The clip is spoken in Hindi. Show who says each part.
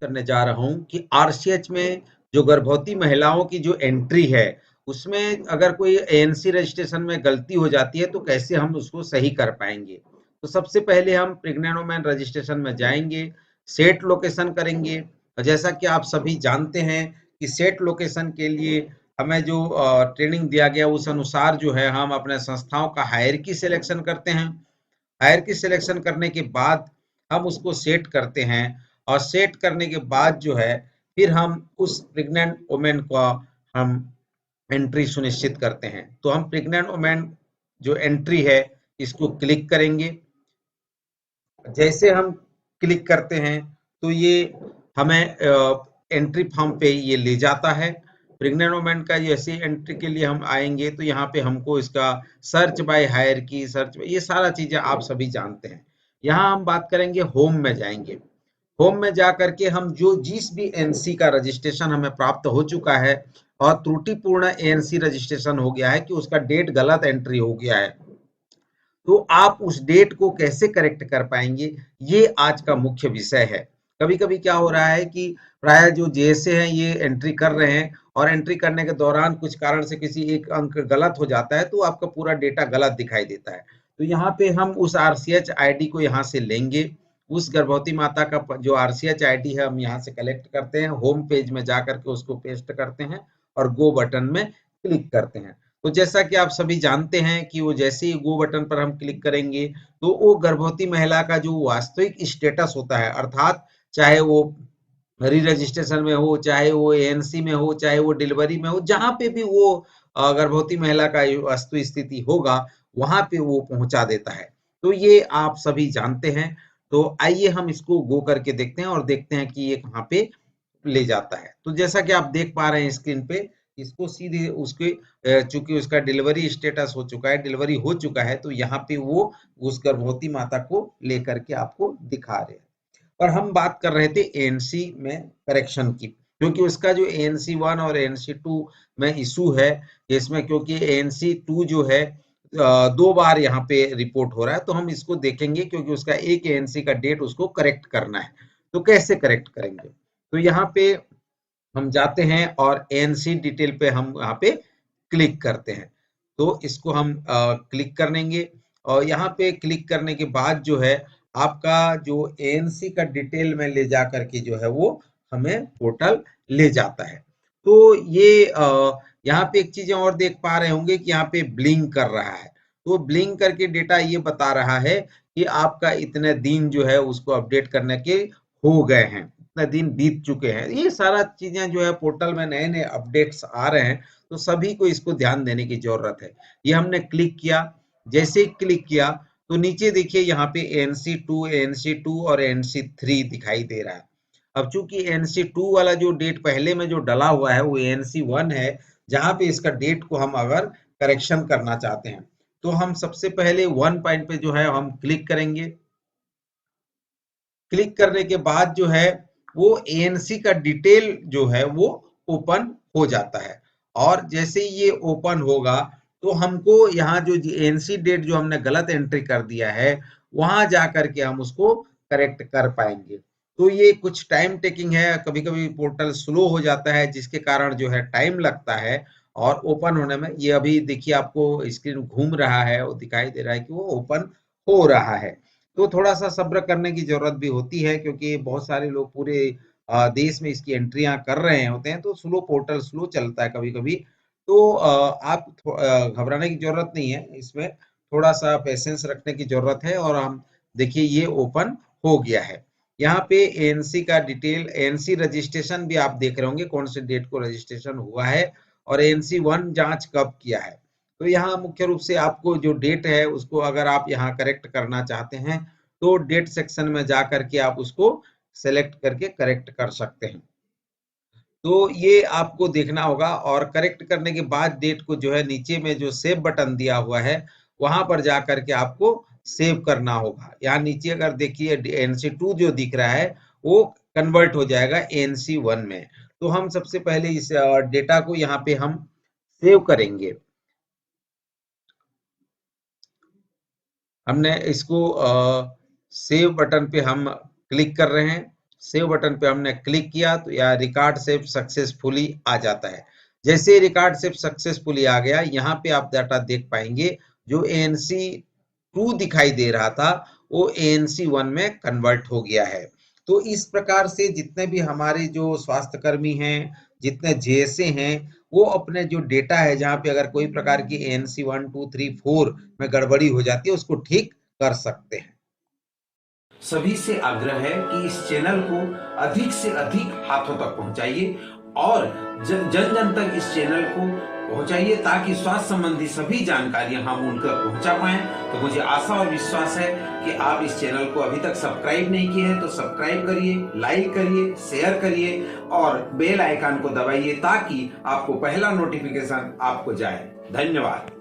Speaker 1: करने जा रहा हूँ कि आरसीएच में जो गर्भवती महिलाओं की जो एंट्री है, उसमें अगर कोई एएनसी रजिस्ट्रेशन में गलती हो जाती है तो कैसे हम उसको सही कर पाएंगे। तो सबसे पहले हम प्रेग्नेंट वुमेन रजिस्ट्रेशन में जाएंगे, सेट लोकेशन करेंगे। और जैसा कि आप सभी जानते हैं कि सेट लोकेशन के लिए हमें जो ट्रेनिंग दिया गया उस अनुसार जो है हम अपने संस्थाओं का हायरार्की सिलेक्शन करते हैं। हायरार्की सिलेक्शन करने के बाद हम उसको सेट करते हैं और सेट करने के बाद जो है फिर हम उस प्रेग्नेंट वुमेन का हम एंट्री सुनिश्चित करते हैं। तो हम प्रेग्नेंट वुमेन जो एंट्री है इसको क्लिक करेंगे। जैसे हम क्लिक करते हैं तो ये हमें एंट्री फॉर्म पे ये ले जाता है। प्रेग्नेंट वुमेन का जैसे एंट्री के लिए हम आएंगे तो यहाँ पे हमको इसका सर्च बाय हायरार्की, सर्च ये सारा चीजें आप सभी जानते हैं। यहाँ हम बात करेंगे, होम में जाएंगे। होम में जा करके हम जो जिस भी एनसी का रजिस्ट्रेशन हमें प्राप्त हो चुका है और त्रुटिपूर्ण एएनसी रजिस्ट्रेशन हो गया है कि उसका डेट गलत एंट्री हो गया है, तो आप उस डेट को कैसे करेक्ट कर पाएंगे, ये आज का मुख्य विषय है। कभी कभी क्या हो रहा है कि प्राय जो जेएसए हैं ये एंट्री कर रहे हैं और एंट्री करने के दौरान कुछ कारण से किसी एक अंक गलत हो जाता है तो आपका पूरा डेटा गलत दिखाई देता है। तो यहाँ पे हम उस आरसीएच आईडी को यहाँ से लेंगे। उस गर्भवती माता का जो आरसीएच आईडी है हम यहाँ से कलेक्ट करते हैं, होम पेज में जा करके उसको पेस्ट करते हैं और गो बटन में क्लिक करते हैं। तो जैसा कि आप सभी जानते हैं कि वो जैसे ही गो बटन पर हम क्लिक करेंगे तो वो गर्भवती महिला का जो वास्तविक स्टेटस होता है, अर्थात चाहे वो री रजिस्ट्रेशन में हो, चाहे वो एएनसी में हो, चाहे वो डिलीवरी में हो, जहां पे भी वो गर्भवती महिला का वास्तु स्थिति होगा वहां पे वो पहुंचा देता है। तो ये आप सभी जानते हैं। तो आइए हम इसको गो करके देखते हैं और देखते हैं कि ये कहाँ पे ले जाता है। तो जैसा कि आप देख पा रहे हैं स्क्रीन पे, इसको सीधे उसके चूंकि उसका डिलीवरी स्टेटस हो चुका है, डिलीवरी हो चुका है, तो यहाँ पे वो उस गर्भवती माता को लेकर के आपको दिखा रहे हैं। और हम बात कर रहे थे एएनसी में करेक्शन की, क्योंकि उसका जो एएनसी 1 और एएनसी 2 में इशू है इसमें, क्योंकि एएनसी 2 जो है 2 बार यहाँ पे रिपोर्ट हो रहा है, तो हम इसको देखेंगे क्योंकि उसका एक एएनसी का डेट उसको करेक्ट करना है। तो कैसे करेक्ट करेंगे, तो यहाँ पे हम जाते हैं और एएनसी डिटेल पे हम यहाँ पे क्लिक करते हैं। तो इसको हम क्लिक कर लेंगे और यहाँ पे क्लिक करने के बाद जो है आपका जो एएनसी का डिटेल में ले जा करके जो है वो हमें पोर्टल ले जाता है। तो ये यहाँ पे एक चीज और देख पा रहे होंगे कि यहाँ पे ब्लिंक कर रहा है। तो ब्लिंक करके डेटा ये बता रहा है कि आपका इतने दिन जो है उसको अपडेट करने के हो गए हैं, इतने दिन बीत चुके हैं। ये सारा चीजें जो है पोर्टल में नए नए अपडेट्स आ रहे हैं, तो सभी को इसको ध्यान देने की जरूरत है। ये हमने क्लिक किया, जैसे ही क्लिक किया तो नीचे देखिए यहाँ पे एनसी 2 और एनसी 3 दिखाई दे रहा है। अब चूंकि एनसी 2 वाला जो डेट पहले में जो डला हुआ है वो एनसी 1 है, जहां पे इसका डेट को हम अगर करेक्शन करना चाहते हैं तो हम सबसे पहले 1 पॉइंट पे जो है हम क्लिक करेंगे। क्लिक करने के बाद जो है वो एएनसी का डिटेल जो है वो ओपन हो जाता है। और जैसे ही ये ओपन होगा तो हमको यहाँ जो एएनसी डेट जो हमने गलत एंट्री कर दिया है वहां जा करके हम उसको करेक्ट कर पाएंगे। तो ये कुछ टाइम टेकिंग है, कभी कभी पोर्टल स्लो हो जाता है जिसके कारण जो है टाइम लगता है और ओपन होने में। ये अभी देखिए आपको स्क्रीन घूम रहा है, वो दिखाई दे रहा है कि वो ओपन हो रहा है। तो थोड़ा सा सब्र करने की जरूरत भी होती है क्योंकि बहुत सारे लोग पूरे देश में इसकी एंट्रियां कर रहे होते हैं, तो स्लो पोर्टल स्लो चलता है कभी कभी। तो आप घबराने की जरूरत नहीं है, इसमें थोड़ा सा पेशेंस रखने की जरूरत है। और हम देखिए ये ओपन हो गया है। यहाँ पे एएनसी का डिटेल, एएनसी रजिस्ट्रेशन भी आप देख रहे होंगे कौन से डेट को रजिस्ट्रेशन हुआ है और एएनसी 1 जांच कब किया है। तो यहाँ मुख्य रूप से आपको जो डेट है उसको अगर आप यहाँ करेक्ट करना चाहते हैं तो डेट सेक्शन में जा करके आप उसको सेलेक्ट करके करेक्ट कर सकते हैं। तो ये आपको देखना होगा और करेक्ट करने के बाद डेट को जो है नीचे में जो सेव बटन दिया हुआ है वहां पर जा करके आपको सेव करना होगा। यहाँ नीचे अगर देखिए एनसी 2 जो दिख रहा है वो कन्वर्ट हो जाएगा एनसी 1 में। तो हम सबसे पहले इस डेटा को यहाँ पे हम सेव करेंगे। हमने इसको सेव बटन पे हम क्लिक कर रहे हैं। सेव बटन पे हमने क्लिक किया तो यह रिकॉर्ड सेव सक्सेसफुली आ जाता है। जैसे रिकॉर्ड सेव सक्सेसफुली आ गया, यहाँ पे आप डाटा देख पाएंगे जो ANC 2 दिखाई दे रहा था वो ANC 1 में कन्वर्ट हो गया है। तो इस प्रकार से जितने भी हमारे जो स्वास्थ्यकर्मी हैं, जितने JSA हैं, वो अपने जो डेटा है जहाँ पे अगर कोई प्रकार की ANC 1, 2, 3, 4 में गड़बड़ी हो जाती है उसको ठीक कर सकते हैं।
Speaker 2: सभी से आग्रह है कि इस चैनल को अधिक से अधिक हाथों तक पहुंचाइए और जन जन तक इस चैनल को पहुंचाइए ताकि स्वास्थ्य संबंधी सभी जानकारियां हम उन तक पहुंचा पाएं। तो मुझे आशा और विश्वास है कि आप इस चैनल को अभी तक सब्सक्राइब नहीं किए हैं तो सब्सक्राइब करिए, लाइक करिए, शेयर करिए और बेल आइकन को दबाइए ताकि आपको पहला नोटिफिकेशन आपको जाए। धन्यवाद।